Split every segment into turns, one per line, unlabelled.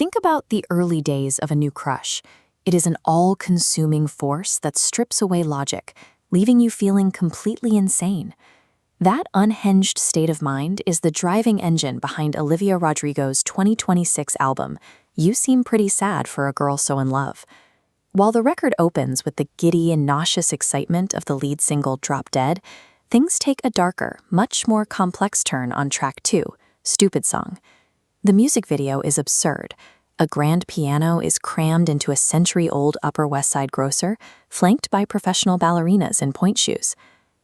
Think about the early days of a new crush. It is an all-consuming force that strips away logic, leaving you feeling completely insane. That unhinged state of mind is the driving engine behind Olivia Rodrigo's 2026 album, You Seem Pretty Sad for a Girl So in Love. While the record opens with the giddy and nauseous excitement of the lead single Drop Dead, things take a darker, much more complex turn on track 2, Stupid Song. The music video is absurd. A grand piano is crammed into a century-old Upper West Side grocer, flanked by professional ballerinas in pointe shoes.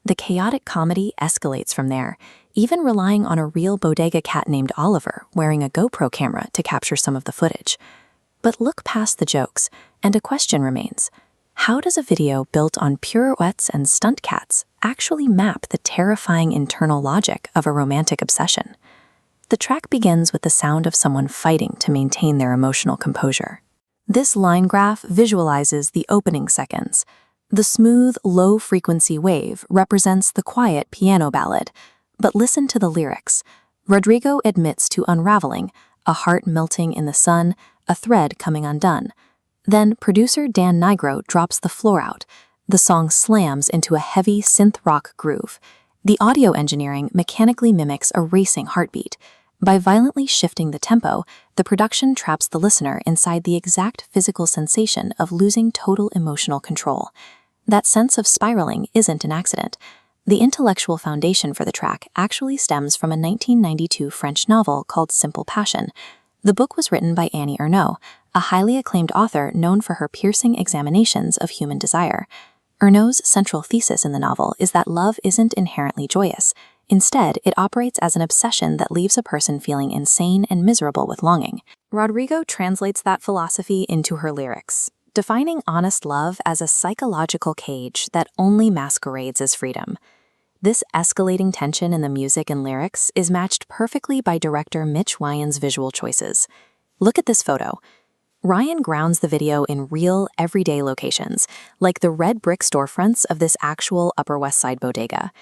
The chaotic comedy escalates from there, even relying on a real bodega cat named Oliver wearing a GoPro camera to capture some of the footage. But look past the jokes, and a question remains. How does a video built on pirouettes and stunt cats actually map the terrifying internal logic of a romantic obsession? The track begins with the sound of someone fighting to maintain their emotional composure. This line graph visualizes the opening seconds. The smooth, low-frequency wave represents the quiet piano ballad. But listen to the lyrics. Rodrigo admits to unraveling, a heart melting in the sun, a thread coming undone. Then producer Dan Nigro drops the floor out. The song slams into a heavy synth rock groove. The audio engineering mechanically mimics a racing heartbeat. By violently shifting the tempo, the production traps the listener inside the exact physical sensation of losing total emotional control. That sense of spiraling isn't an accident. The intellectual foundation for the track actually stems from a 1992 French novel called Simple Passion. The book was written by Annie Ernaux, a highly acclaimed author known for her piercing examinations of human desire. Ernaux's central thesis in the novel is that love isn't inherently joyous. Instead, it operates as an obsession that leaves a person feeling insane and miserable with longing. Rodrigo translates that philosophy into her lyrics, defining honest love as a psychological cage that only masquerades as freedom. This escalating tension in the music and lyrics is matched perfectly by director Mitch Wyon's visual choices. Look at this photo. Ryan grounds the video in real, everyday locations, like the red brick storefronts of this actual Upper West Side bodega.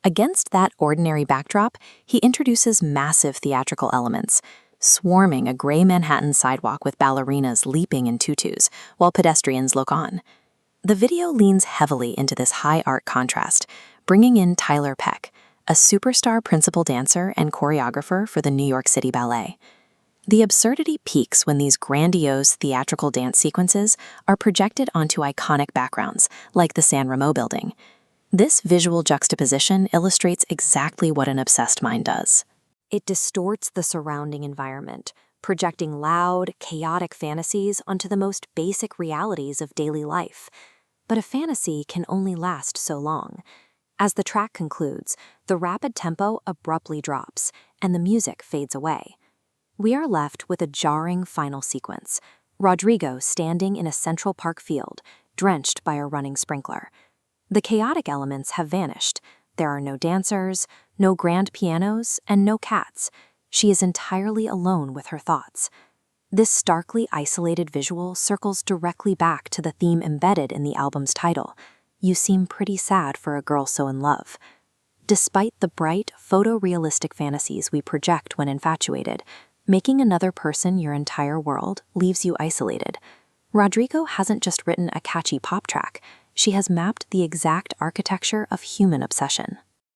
Against that ordinary backdrop, he introduces massive theatrical elements, swarming a gray Manhattan sidewalk with ballerinas leaping in tutus, while pedestrians look on. The video leans heavily into this high art contrast, bringing in Tyler Peck, a superstar principal dancer and choreographer for the New York City Ballet. The absurdity peaks when these grandiose theatrical dance sequences are projected onto iconic backgrounds, like the San Remo building. This visual juxtaposition illustrates exactly what an obsessed mind does. It distorts the surrounding environment, projecting loud, chaotic fantasies onto the most basic realities of daily life. But a fantasy can only last so long. As the track concludes, the rapid tempo abruptly drops, and the music fades away. We are left with a jarring final sequence, Rodrigo standing in a Central Park field, drenched by a running sprinkler. The chaotic elements have vanished. There are no dancers, no grand pianos, and no cats. She is entirely alone with her thoughts. This starkly isolated visual circles directly back to the theme embedded in the album's title, You Seem Pretty Sad for a Girl So in Love. Despite the bright, photorealistic fantasies we project when infatuated, making another person your entire world leaves you isolated. Rodrigo hasn't just written a catchy pop track. She has mapped the exact architecture of human obsession.